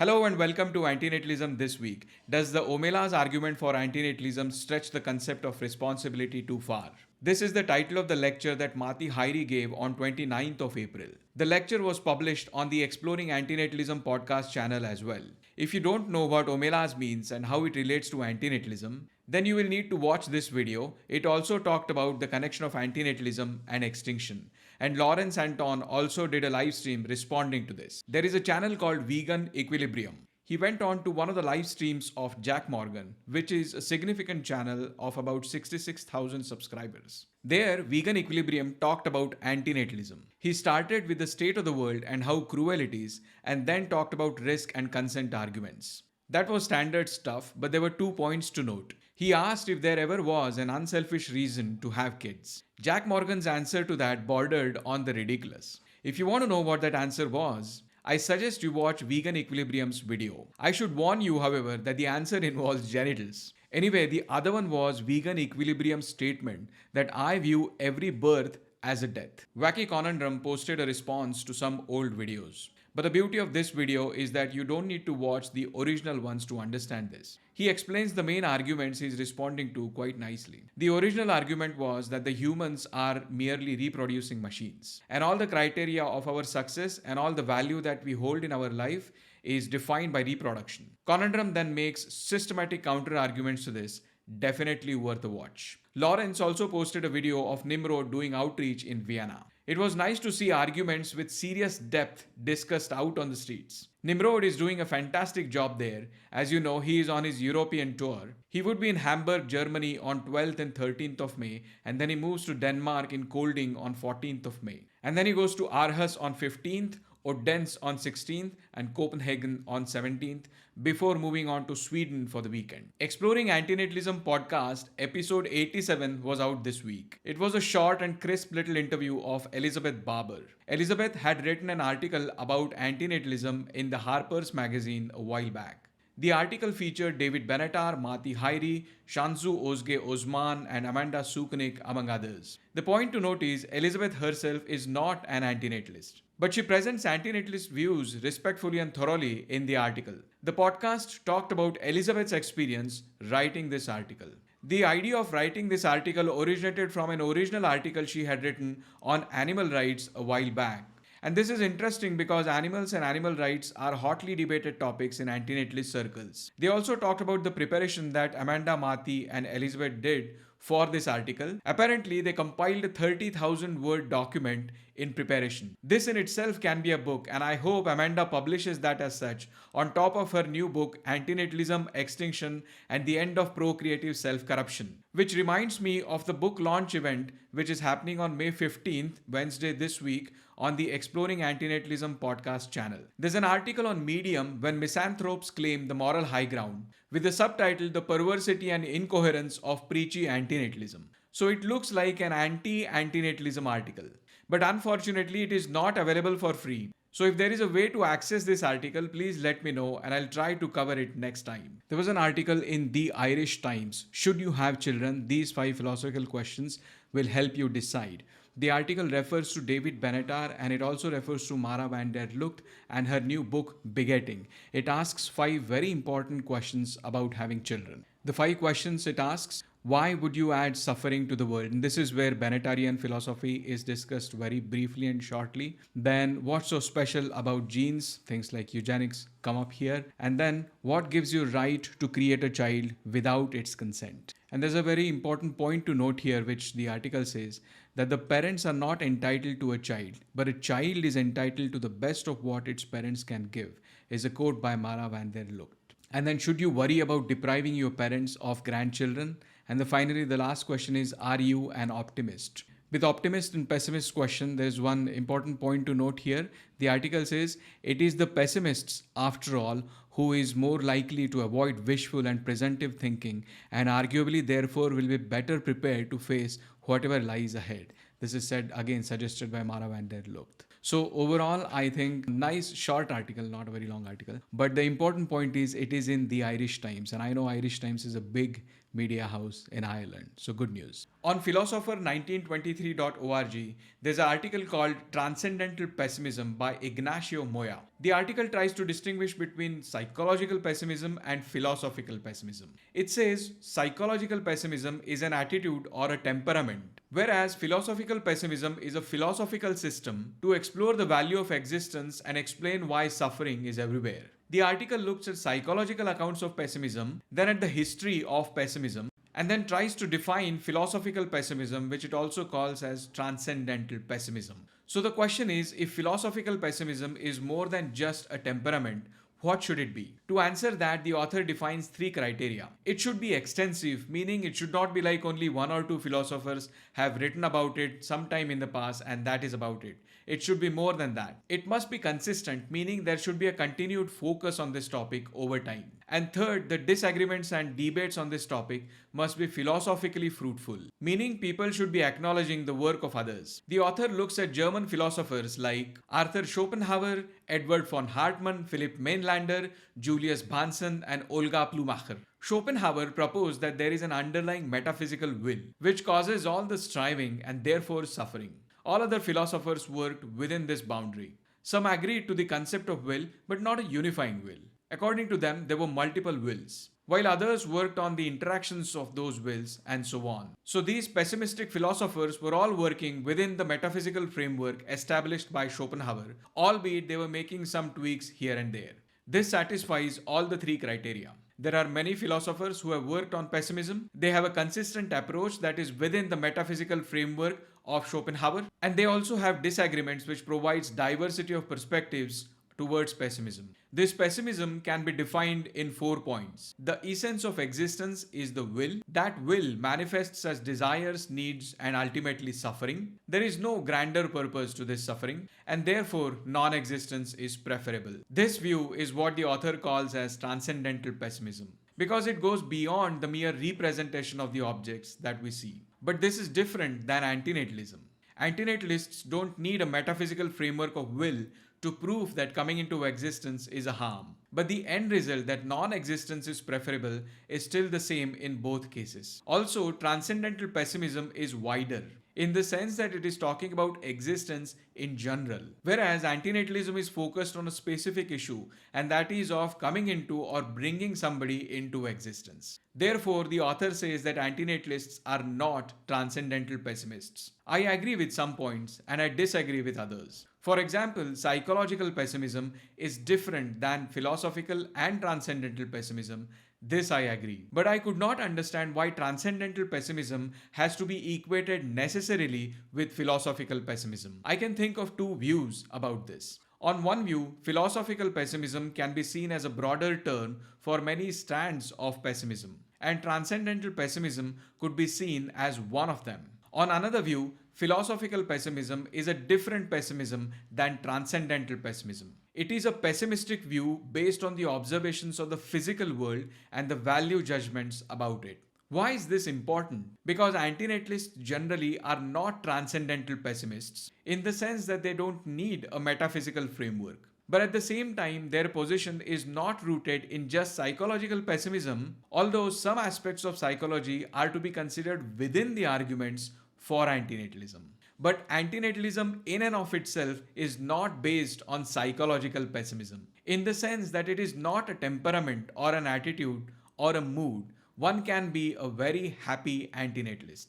Hello and welcome to Antinatalism this week. Does the Omelas argument for antinatalism stretch the concept of responsibility too far? This is the title of the lecture that Matti Häyry gave on 29th of April. The lecture was published on the Exploring Antinatalism podcast channel as well. If you don't know what Omelas means and how it relates to antinatalism, then you will need to watch this video. It also talked about the connection of antinatalism and extinction. And Lawrence Anton also did a live stream responding to this. There is a channel called Vegan Equilibrium. He went on to one of the live streams of Jack Morgan, which is a significant channel of about 66,000 subscribers. There, Vegan Equilibrium talked about antinatalism. He started with the state of the world and how cruel it is, and then talked about risk and consent arguments. That was standard stuff, but there were 2 points to note. He asked if there ever was an unselfish reason to have kids. Jack Morgan's answer to that bordered on the ridiculous. If you want to know what that answer was, I suggest you watch Vegan Equilibrium's video. I should warn you, however, that the answer involves genitals. Anyway, the other one was Vegan Equilibrium's statement that I view every birth as a death. Wacky Conundrum posted a response to some old videos. But the beauty of this video is that you don't need to watch the original ones to understand this. He explains the main arguments he's responding to quite nicely. The original argument was that the humans are merely reproducing machines, and all the criteria of our success and all the value that we hold in our life is defined by reproduction. Conundrum then makes systematic counter arguments to this, definitely worth a watch. Lawrence also posted a video of Nimrod doing outreach in Vienna. It was nice to see arguments with serious depth discussed out on the streets. Nimrod is doing a fantastic job there. As you know, he is on his European tour. He would be in Hamburg, Germany on 12th and 13th of May, and then he moves to Denmark in Kolding on 14th of May. And then he goes to Aarhus on 15th, Odense on 16th, and Copenhagen on 17th, before moving on to Sweden for the weekend. Exploring Antinatalism podcast episode 87 was out this week. It was a short and crisp little interview of Elizabeth Barber. Elizabeth had written an article about antinatalism in the Harper's magazine a while back. The article featured David Benatar, Matti Häyry, Shanzu Ozge Osman, and Amanda Suknik, among others. The point to note is Elizabeth herself is not an antinatalist, but she presents antinatalist views respectfully and thoroughly in the article. The podcast talked about Elizabeth's experience writing this article. The idea of writing this article originated from an original article she had written on animal rights a while back. And this is interesting because animals and animal rights are hotly debated topics in antinatalist circles. They also talked about the preparation that Amanda, Matti, and Elizabeth did for this article. Apparently, they compiled a 30,000 word document in preparation. This in itself can be a book, and I hope Amanda publishes that as such on top of her new book, Antinatalism, Extinction, and the End of Procreative Self-Corruption. Which reminds me of the book launch event, which is happening on May 15th, Wednesday this week, on the Exploring Antinatalism podcast channel. There's an article on Medium when misanthropes claim the moral high ground, with the subtitle The Perversity and Incoherence of Preachy Antinatalism. So it looks like an anti-antinatalism article. But unfortunately, it is not available for free. So if there is a way to access this article, please let me know and I'll try to cover it next time. There was an article in the Irish Times. Should you have children? These 5 philosophical questions will help you decide. The article refers to David Benatar and it also refers to Mara van der Lucht and her new book, Begetting. It asks 5 very important questions about having children. The 5 questions it asks: why would you add suffering to the world? And this is where Benatarian philosophy is discussed very briefly and shortly. Then, what's so special about genes? Things like eugenics come up here. And then, what gives you right to create a child without its consent? And there's a very important point to note here, which the article says, that the parents are not entitled to a child, but a child is entitled to the best of what its parents can give, is a quote by Mara van der Lucht. And then, should you worry about depriving your parents of grandchildren? And finally, the last question is, are you an optimist? With optimist and pessimist question, there's one important point to note here. The article says, it is the pessimists, after all, who is more likely to avoid wishful and presumptive thinking and arguably therefore will be better prepared to face whatever lies ahead. This is said, again, suggested by Mara van der Lucht. So overall, I think nice short article, not a very long article. But the important point is it is in the Irish Times. And I know Irish Times is a big media house in Ireland. So good news. On philosopher1923.org, there's an article called Transcendental Pessimism by Ignacio Moya. The article tries to distinguish between psychological pessimism and philosophical pessimism. It says psychological pessimism is an attitude or a temperament, whereas philosophical pessimism is a philosophical system to explore the value of existence and explain why suffering is everywhere. The article looks at psychological accounts of pessimism, then at the history of pessimism, and then tries to define philosophical pessimism, which it also calls as transcendental pessimism. So the question is, if philosophical pessimism is more than just a temperament, what should it be? To answer that, the author defines three criteria. It should be extensive, meaning it should not be like only one or two philosophers have written about it sometime in the past and that is about it. It should be more than that. It must be consistent, meaning there should be a continued focus on this topic over time. And third, the disagreements and debates on this topic must be philosophically fruitful, meaning people should be acknowledging the work of others. The author looks at German philosophers like Arthur Schopenhauer, Edward von Hartmann, Philipp Mainlander, Julius Bansen, and Olga Plumacher. Schopenhauer proposed that there is an underlying metaphysical will, which causes all the striving and therefore suffering. All other philosophers worked within this boundary. Some agreed to the concept of will, but not a unifying will. According to them, there were multiple wills, while others worked on the interactions of those wills and so on. So these pessimistic philosophers were all working within the metaphysical framework established by Schopenhauer, albeit they were making some tweaks here and there. This satisfies all the three criteria. There are many philosophers who have worked on pessimism. They have a consistent approach that is within the metaphysical framework of Schopenhauer, and they also have disagreements which provides diversity of perspectives towards pessimism. This pessimism can be defined in 4 points. The essence of existence is the will. That will manifests as desires, needs, and ultimately suffering. There is no grander purpose to this suffering, and therefore non-existence is preferable. This view is what the author calls as transcendental pessimism, because it goes beyond the mere representation of the objects that we see. But this is different than antinatalism. Antinatalists don't need a metaphysical framework of will to prove that coming into existence is a harm. But the end result that non-existence is preferable is still the same in both cases. Also, transcendental pessimism is wider, in the sense that it is talking about existence in general, whereas antinatalism is focused on a specific issue, and that is of coming into or bringing somebody into existence. Therefore, the author says that antinatalists are not transcendental pessimists. I agree with some points and I disagree with others. For example, psychological pessimism is different than philosophical and transcendental pessimism. This I agree. But I could not understand why transcendental pessimism has to be equated necessarily with philosophical pessimism. I can think of two views about this. On one view, philosophical pessimism can be seen as a broader term for many strands of pessimism, and transcendental pessimism could be seen as one of them. On another view, philosophical pessimism is a different pessimism than transcendental pessimism. It is a pessimistic view based on the observations of the physical world and the value judgments about it. Why is this important? Because antinatalists generally are not transcendental pessimists in the sense that they don't need a metaphysical framework. But at the same time, their position is not rooted in just psychological pessimism, although some aspects of psychology are to be considered within the arguments for antinatalism. But antinatalism in and of itself is not based on psychological pessimism, in the sense that it is not a temperament or an attitude or a mood. One can be a very happy antinatalist.